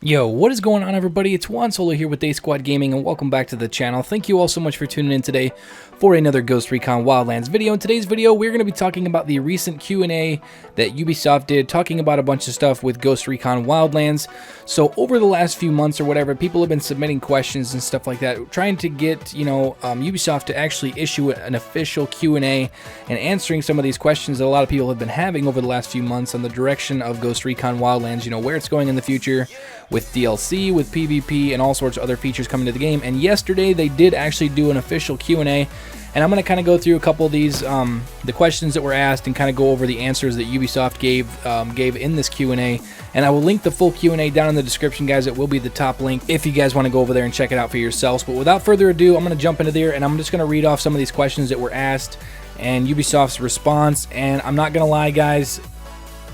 Yo, what is going on, everybody? It's Juan Solo here with Day Squad Gaming, and welcome back to the channel. Thank you all so much for tuning in today for another Ghost Recon Wildlands video. In today's video, we're going to be talking about the recent Q&A that Ubisoft did, talking about a bunch of stuff with Ghost Recon Wildlands. So over the last few months or whatever, people have been submitting questions and stuff like that, trying to get, Ubisoft to actually issue an official Q&A and answering some of these questions that a lot of people have been having over the last few months on the direction of Ghost Recon Wildlands, where it's going in the future, with DLC, with PvP, and all sorts of other features coming to the game. And yesterday they did actually do an official Q&A, and I'm going to kind of go through a couple of these, the questions that were asked, and kind of go over the answers that Ubisoft gave in this Q&A. And I will link the full Q&A down in the description, guys. It will be the top link if you guys want to go over there and check it out for yourselves. But without further ado, I'm going to jump into there, and I'm just going to read off some of these questions that were asked and Ubisoft's response. And I'm not going to lie, guys,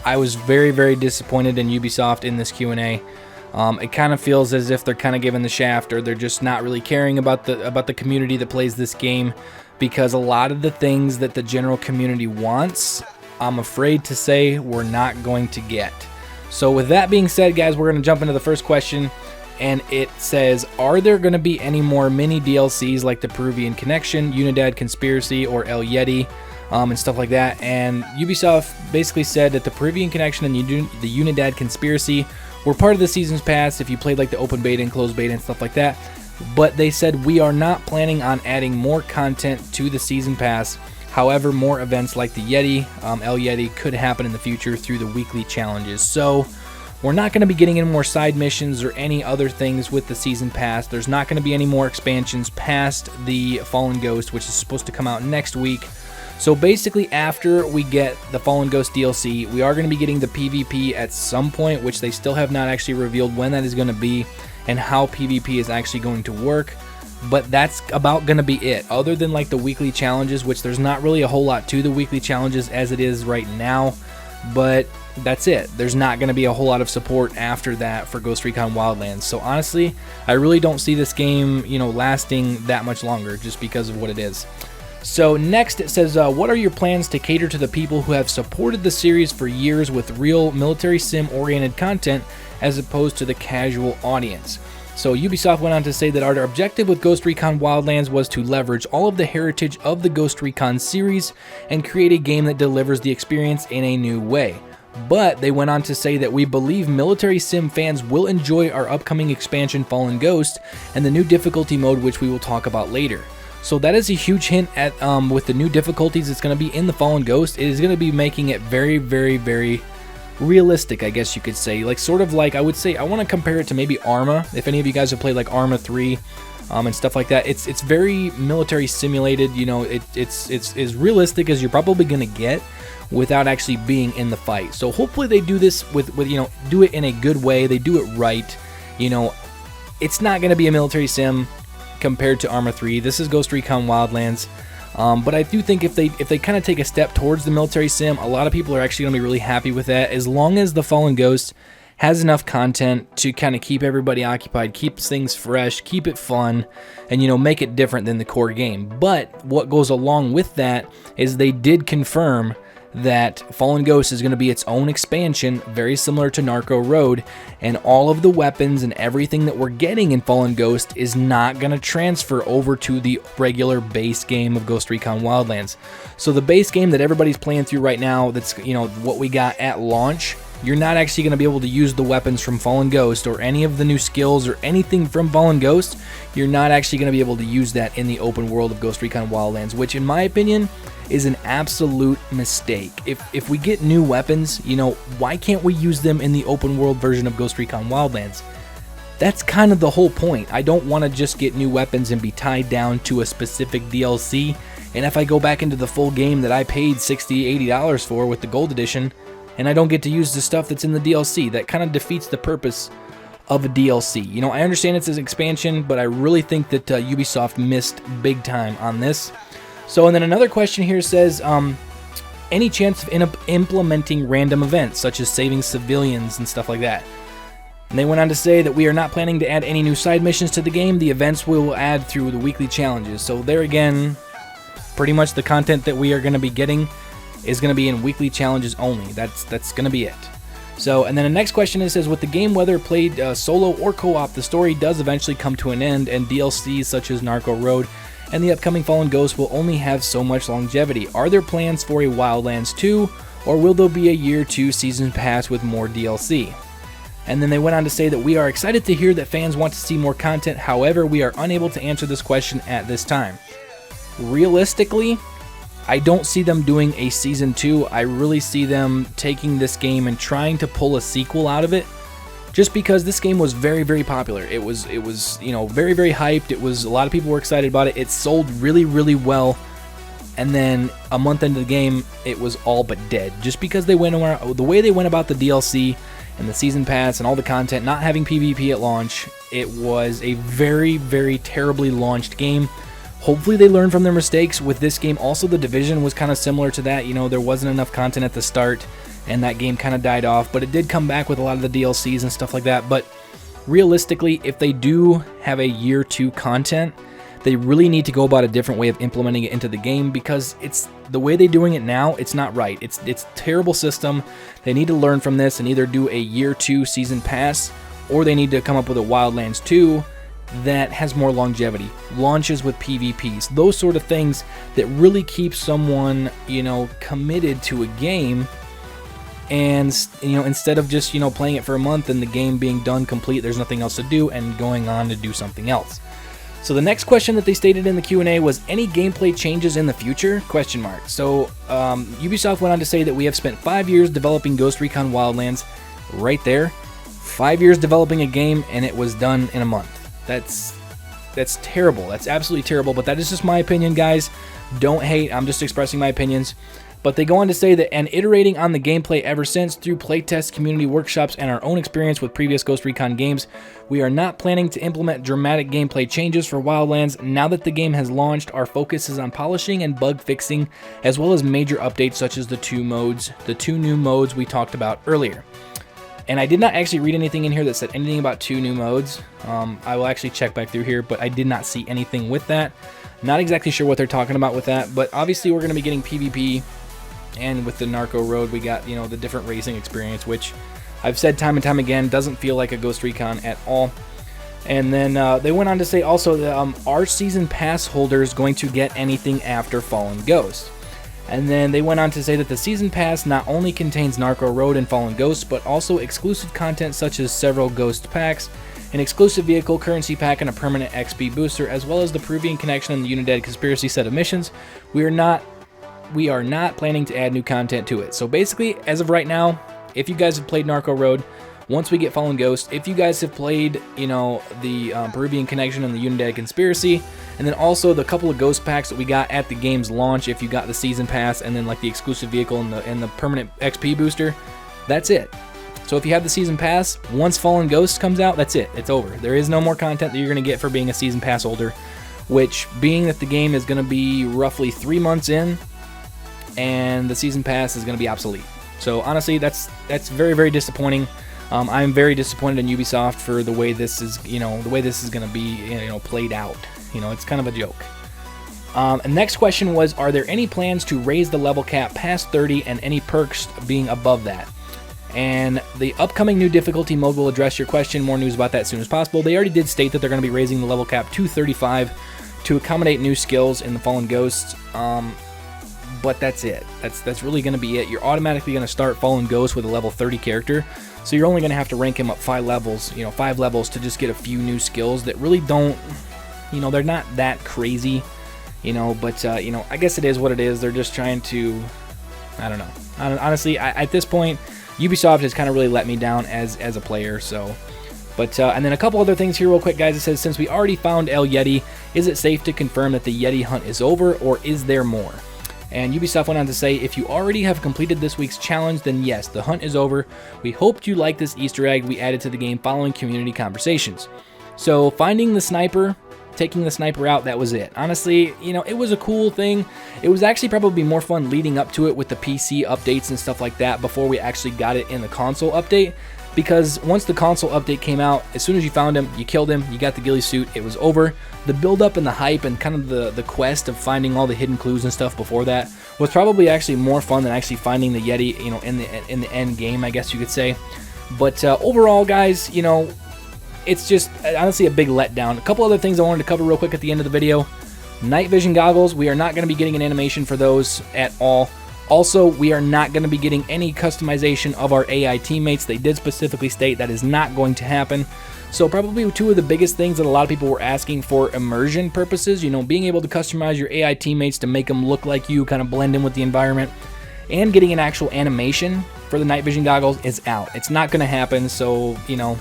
I was very, very disappointed in Ubisoft in this Q&A. It kind of feels as if they're kind of giving the shaft, or they're just not really caring about the community that plays this game, because a lot of the things that the general community wants, I'm afraid to say, we're not going to get. So with that being said, guys, we're going to jump into the first question, and it says, are there going to be any more mini DLCs like the Peruvian Connection, Unidad Conspiracy, or El Yeti, and stuff like that? And Ubisoft basically said that the Peruvian Connection and the Unidad Conspiracy were part of the Season's Pass if you played like the open beta and closed beta and stuff like that. But they said, we are not planning on adding more content to the Season Pass. However, more events like the Yeti, El Yeti, could happen in the future through the weekly challenges. So we're not going to be getting any more side missions or any other things with the Season Pass. There's not going to be any more expansions past the Fallen Ghost, which is supposed to come out next week. So basically, after we get the Fallen Ghost DLC, we are going to be getting the PvP at some point, which they still have not actually revealed when that is going to be and how PvP is actually going to work. But that's about going to be it, other than like the weekly challenges, which there's not really a whole lot to the weekly challenges as it is right now. But that's it. There's not going to be a whole lot of support after that for Ghost Recon Wildlands. So honestly, I really don't see this game, lasting that much longer just because of what it is. So next it says, what are your plans to cater to the people who have supported the series for years with real military sim oriented content as opposed to the casual audience? So Ubisoft went on to say that our objective with Ghost Recon Wildlands was to leverage all of the heritage of the Ghost Recon series and create a game that delivers the experience in a new way. But they went on to say that we believe military sim fans will enjoy our upcoming expansion Fallen Ghost and the new difficulty mode, which we will talk about later. So that is a huge hint at with the new difficulties it's going to be in the Fallen Ghost. It is going to be making it very, very, very realistic, I guess you could say. Like, sort of like, I would say, I want to compare it to maybe Arma. If any of you guys have played like Arma 3 and stuff like that, it's very military simulated. It's as realistic as you're probably going to get without actually being in the fight. So hopefully they do this with do it in a good way. They do it right. It's not going to be a military sim compared to Arma 3. This is Ghost Recon Wildlands. But I do think if they kind of take a step towards the military sim, a lot of people are actually going to be really happy with that, as long as the Fallen Ghost has enough content to kind of keep everybody occupied, keeps things fresh, keep it fun, and make it different than the core game. But what goes along with that is they did confirm that Fallen Ghost is going to be its own expansion, very similar to Narco Road, and all of the weapons and everything that we're getting in Fallen Ghost is not going to transfer over to the regular base game of Ghost Recon Wildlands. So the base game that everybody's playing through right now, that's what we got at launch, you're not actually going to be able to use the weapons from Fallen Ghost or any of the new skills or anything from Fallen Ghost. You're not actually going to be able to use that in the open world of Ghost Recon Wildlands, which in my opinion is an absolute mistake. If we get new weapons, why can't we use them in the open world version of Ghost Recon Wildlands? That's kind of the whole point. I don't want to just get new weapons and be tied down to a specific DLC, and if I go back into the full game that I paid $60, $80 for with the Gold Edition, and I don't get to use the stuff that's in the DLC, that kind of defeats the purpose of a DLC. I understand it's an expansion, but I really think that Ubisoft missed big time on this. So, and then another question here says, any chance of implementing random events, such as saving civilians and stuff like that? And they went on to say that we are not planning to add any new side missions to the game. The events we will add through the weekly challenges. So there again, pretty much the content that we are going to be getting is going to be in weekly challenges only. That's going to be it. So, and then the next question is, says, with the game whether played solo or co-op, the story does eventually come to an end, and DLCs such as Narco Road and the upcoming Fallen Ghost will only have so much longevity. Are there plans for a Wildlands 2, or will there be a year 2 season pass with more DLC? And then they went on to say that we are excited to hear that fans want to see more content, however, we are unable to answer this question at this time. Realistically, I don't see them doing a season 2. I really see them taking this game and trying to pull a sequel out of it, just because this game was very, very popular. It was you know, very, very hyped. It was, a lot of people were excited about it. It sold really, really well. And then a month into the game, it was all but dead, just because they went around, the way they went about the DLC and the season pass and all the content, not having PvP at launch. It was a very, very terribly launched game. Hopefully they learned from their mistakes with this game. Also, The Division was kind of similar to that. You know, there wasn't enough content at the start, and that game kind of died off, but it did come back with a lot of the DLCs and stuff like that. But realistically, if they do have a year 2 content, they really need to go about a different way of implementing it into the game, because it's the way they're doing it now, it's not right. It's a terrible system. They need to learn from this and either do a year 2 season pass, or they need to come up with a Wildlands 2 that has more longevity, launches with PvPs, those sort of things that really keep someone, you know, committed to a game. And, you know, instead of just, you know, playing it for a month and the game being done complete, there's nothing else to do, and going on to do something else. So the next question that they stated in the Q&A was, any gameplay changes in the future? Question mark. So Ubisoft went on to say that we have spent 5 years developing Ghost Recon Wildlands. Right there, 5 years developing a game, and it was done in a month. That's terrible. That's absolutely terrible, but that is just my opinion, guys. Don't hate. I'm just expressing my opinions. But they go on to say that, and iterating on the gameplay ever since through playtests, community workshops, and our own experience with previous Ghost Recon games, we are not planning to implement dramatic gameplay changes for Wildlands. Now that the game has launched, our focus is on polishing and bug fixing, as well as major updates such as the two new modes we talked about earlier. And I did not actually read anything in here that said anything about 2 new modes. I will actually check back through here, but I did not see anything with that. Not exactly sure what they're talking about with that, but obviously we're going to be getting PvP. And with the Narco Road, we got, you know, the different racing experience, which I've said time and time again, doesn't feel like a Ghost Recon at all. And then they went on to say also that are season pass holders going to get anything after Fallen Ghost? And then they went on to say that the season pass not only contains Narco Road and Fallen Ghost, but also exclusive content such as several Ghost packs, an exclusive vehicle currency pack, and a permanent XP booster, as well as the Peruvian Connection and the Unidad Conspiracy set of missions. We are not planning to add new content to it. So basically, as of right now, if you guys have played Narco Road, once we get Fallen Ghost, if you guys have played, you know, the Peruvian Connection and the Unidad Conspiracy, and then also the couple of Ghost packs that we got at the game's launch, if you got the season pass, and then like the exclusive vehicle and the permanent XP booster, that's it. So if you have the season pass, once Fallen Ghost comes out, that's it. It's over. There is no more content that you're going to get for being a season pass holder, which, being that the game is going to be roughly 3 months in, and the season pass is going to be obsolete. So honestly, that's very, very disappointing. I'm very disappointed in Ubisoft for the way this is, you know, the way this is going to be, you know, played out. You know, it's kind of a joke. And next question was, are there any plans to raise the level cap past 30 and any perks being above that? And the upcoming new difficulty mode will address your question. More news about that as soon as possible. They already did state that they're going to be raising the level cap to 35 to accommodate new skills in the Fallen Ghosts. But that's it. That's really going to be it. You're automatically going to start Fallen Ghost with a level 30 character, so you're only going to have to rank him up 5 levels, you know, 5 levels to just get a few new skills that really don't, you know, they're not that crazy, you know, but, you know, I guess it is what it is. They're just trying to, I don't know. Honestly, at this point, Ubisoft has kind of really let me down as a player, so. But, and then a couple other things here real quick, guys. It says, since we already found El Yeti, is it safe to confirm that the Yeti hunt is over, or is there more? And Ubisoft went on to say, if you already have completed this week's challenge, then yes, the hunt is over. We hoped you liked this Easter egg we added to the game following community conversations. So finding the sniper, taking the sniper out, that was it. Honestly, you know, it was a cool thing. It was actually probably more fun leading up to it with the PC updates and stuff like that before we actually got it in the console update. because once the console update came out, as soon as you found him, you killed him, you got the ghillie suit, it was over. The build up and the hype and kind of the quest of finding all the hidden clues and stuff before that was probably actually more fun than actually finding the Yeti, you know, in the end game, I guess you could say. But overall, guys, you know, it's just honestly a big letdown. A couple other things I wanted to cover real quick at the end of the video. Night vision goggles, we are not going to be getting an animation for those at all. Also, we are not going to be getting any customization of our AI teammates. They did specifically state that is not going to happen. So probably two of the biggest things that a lot of people were asking for immersion purposes, you know, being able to customize your AI teammates to make them look like you, kind of blend in with the environment, and getting an actual animation for the night vision goggles is out. It's not going to happen, so, you know,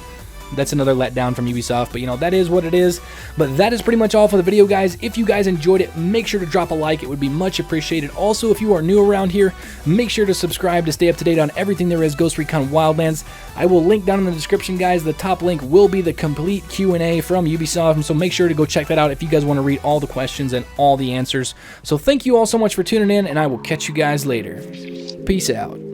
that's another letdown from Ubisoft, but you know, that is what it is. But that is pretty much all for the video, guys. If you guys enjoyed it, make sure to drop a like. It would be much appreciated. Also, if you are new around here, make sure to subscribe to stay up to date on everything there is Ghost Recon Wildlands. I will link down in the description, guys. The top link will be the complete Q&A from Ubisoft, so make sure to go check that out if you guys want to read all the questions and all the answers. So thank you all so much for tuning in, and I will catch you guys later. Peace out.